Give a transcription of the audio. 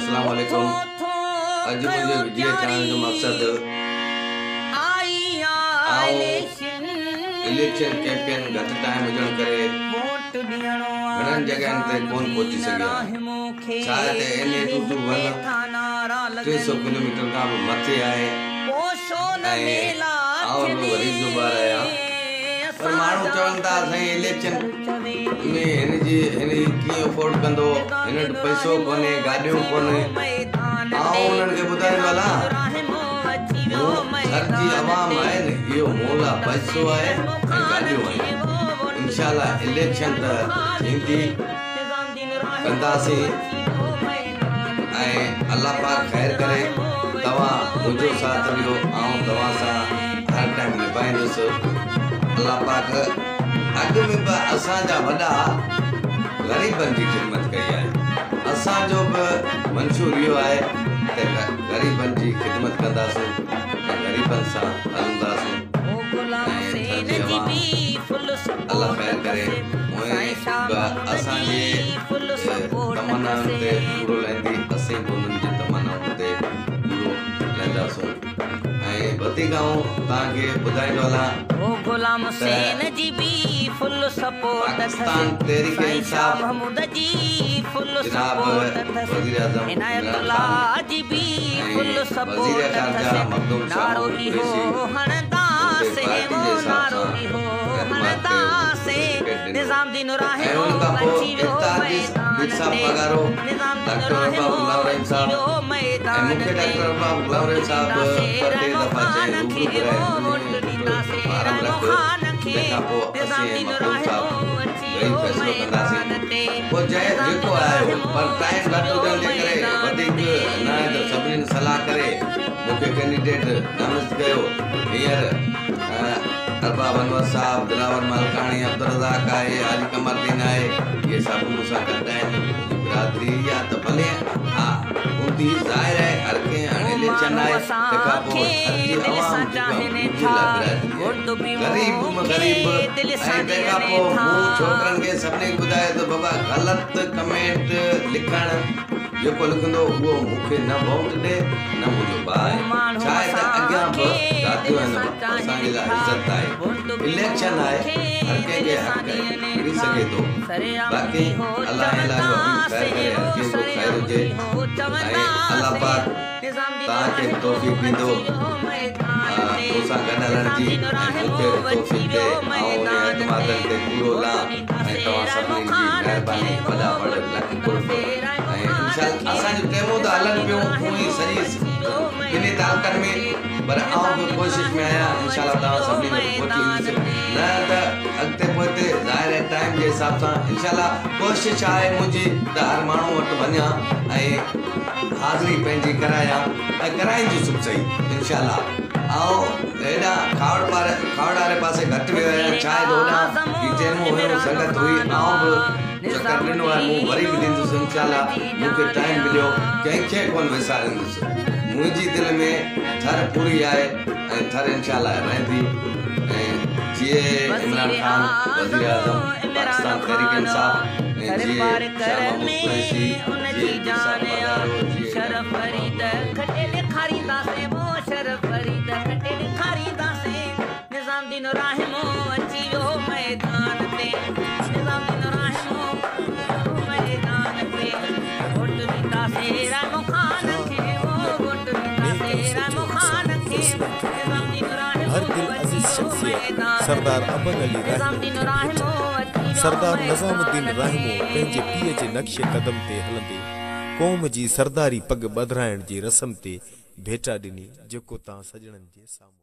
अस्सलाम वालेकुम। अज मुझे वीडियो ठाहिण जो मकसद इलेक्शन कैंपेन घट टाइम हुजण करे घणन जगहन ते कोन पहुंची सघिया। शायद NA-22 300 किलोमीटर का मथे आहे। गरीब जो बार आया पर मानू चवन था इलेक्शन में कीअं अफोर्ड कंदो, हिन वटि पैसो कोन्हे, गाॾियूं कोन्हे। उन्हनि खे ॿुधाइण वाला घर जी आवाम आहे न, इहो मोला पैसो आहे ऐं गाॾियूं आहिनि। इंशाअल्लाह इलेक्शन त थींदी कंदासीं ऐं अल्लाह पाक ख़ैर करे। तव्हां मुंहिंजो साथ ॾियो, आउं तव्हां सां हर टाइम निभाईंदुसि। अल्लाह पाक अॻु में बि असांजा वॾा ग़रीबनि जी ख़िदमत कई आहे। असांजो बि मंशूर इहो आहे त ग़रीबनि जी ख़िदमत कंदासीं, ग़रीबनि सां हलंदासीं। अल्लाह ख़ैर करे। असांजे तमन्नाउनि ते पूरो लहंदी, असीं बि उन्हनि जी तमन्नाउनि ते पूरो लहंदासीं। ऐं वधीक तव्हांखे ॿुधाईंदो हलां पाकिस्तान तहरीक इंसाफ जनाब वज़ीर आज़म इमरान खान वज़ीर ख़ारजा मखदूम शाह कुरैशी सलाह करे मूंखे कैंडिडेट नामज़द कयो। हींअर अरबाब अनवर साहब, दिलावर मालकानी, अब्दुल रज़ाक आहे, आली कमरुद्दीन आहे, ये सब मूंसां गॾु आहिनि। बिरादरी या त भले हा हूंदी ज़ाहिर आहे, हर कंहिं हाणे इलेक्शन आहे, तंहिंखां पोइ ग़रीब ऐं तंहिंखां पोइ मूं छोकिरनि खे सभिनी खे ॿुधायो त बाबा ग़लति कमेंट लिखणु जेको लिखंदो उहो मूंखे न वोट ॾे न मुंहिंजो भाउ आहे। छा आहे त अॻियां बि गादियूं आहिनि, असांजे लाइ इज़त आहे। इलेक्शन आहे, हर कंहिंखे हक़ मिली सघे थो। बाक़ी अल्लाह ख़ैर करे, हर कंहिंजो ख़ैर हुजे ऐं अल्लाह पाक तव्हांखे तौफ़ीक़ ॾींदो तोसां गॾु हलण जी, ऐं मूंखे तौफ़ीक़ ॾे ऐं उन एतमादनि ते पूरो ला। ऐं तव्हां सभिनी जी महिरबानी, वॾा वॾ लख कुर्ब। असांजो टेमो त हलनि पियूं पूरी सॼी ॿिन्ही तालुकनि में, पर आउं बि कोशिश में आहियां इंशाअल्लाह तव्हां सभिनी में पहुची वञे। न त अॻिते पोइते ज़ाहिर आहे टाइम जे हिसाब सां इंशाअल्लाह कोशिश आहे मुंहिंजी त हर माण्हू वटि वञा ऐं हाज़िरी पंहिंजी करायां ऐं कराईंदुसि बि सही इंशाअल्लाह। ऐं हेॾा खावड़ वारे पासे घटि वियो आहियां, छा आहे होॾां की टेमो हुयो, संगत हुई, आउं बि चकर ॾिनो आहे, मूं वरी बि ॾींदुसि इंशाअल्लाह। मूंखे टाइम मिलियो कंहिंखे कोन विसारींदुसि। मुंहिंजी दिलि में थर पूरी आहे ऐं थर इंशाअल्लाह रहंदी। ऐं जीअं इमरान खान वज़ीर आज़म पाकिस्तान तहरीक इंसाफ, ऐं जीअं शाह महमूद कुरैशी, हर दिल अजीज शख्सियत सरदार अबन अली रहमो, सरदार निज़ामुद्दीन रहमो पंहिंजे पीउ जे नक्शे कदम ते हलंदे क़ौम जी सरदारी पग ॿधाइण जी रस्म ते भेटा ॾिनी, जेको तव्हां सॼणनि जे साम्हूं